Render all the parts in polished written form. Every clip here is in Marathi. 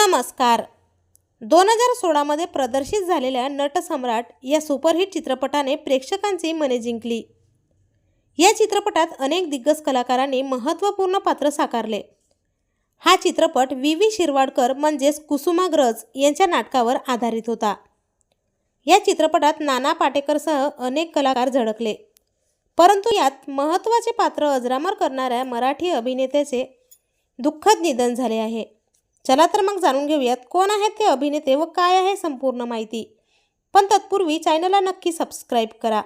नमस्कार. 2016 मध्ये प्रदर्शित झालेल्या नटसम्राट या सुपरहिट चित्रपटाने प्रेक्षकांची मने जिंकली. या चित्रपटात अनेक दिग्गज कलाकारांनी महत्त्वपूर्ण पात्र साकारले. हा चित्रपट व्ही शिरवाडकर म्हणजेच कुसुमाग्रज यांच्या नाटकावर आधारित होता. या चित्रपटात नाना पाटेकरसह अनेक कलाकार झळकले, परंतु यात महत्त्वाचे पात्र अजरामर करणाऱ्या मराठी अभिनेत्याचे दुःखद निधन झाले आहे. चला तर मग जाणून घेऊयात कोण आहेत ते अभिनेते व काय आहे संपूर्ण माहिती. पण तत्पूर्वी चॅनलला नक्की सबस्क्राईब करा.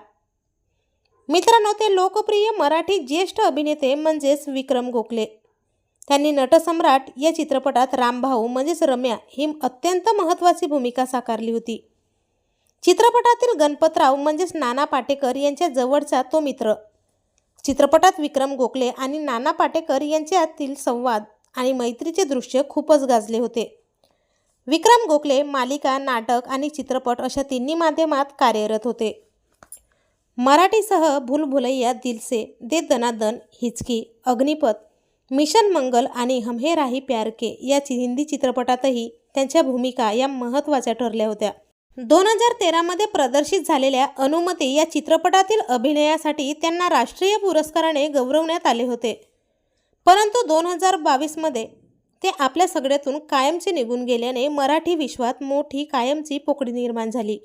मित्रांनो, ते लोकप्रिय मराठी ज्येष्ठ अभिनेते म्हणजेच विक्रम गोखले. त्यांनी नटसम्राट या चित्रपटात रामभाऊ म्हणजेच रम्या ही अत्यंत महत्त्वाची भूमिका साकारली होती. चित्रपटातील गणपतराव म्हणजेच नाना पाटेकर यांच्या जवळचा तो मित्र. चित्रपटात विक्रम गोखले आणि नाना पाटेकर यांच्यातील संवाद आणि मैत्रीचे दृश्य खूपच गाजले होते. विक्रम गोखले मालिका, नाटक आणि चित्रपट अशा तिन्ही माध्यमात कार्यरत होते. मराठीसह भूलभुलैया, दिल से, दे दनादन, हिचकी, अग्निपथ, मिशन मंगल आणि हम हे राही प्यार के या हिंदी चित्रपटातही त्यांच्या भूमिका या महत्त्वाच्या ठरल्या होत्या. 2013 मध्ये प्रदर्शित झालेल्या अनुमती या चित्रपटातील अभिनयासाठी त्यांना राष्ट्रीय पुरस्काराने गौरवण्यात आले होते. परंतु 2022 मध्ये ते आपल्या सगळ्यातून कायमचे निघून गेल्याने मराठी विश्वात मोठी कायमची पोकळी निर्माण झाली.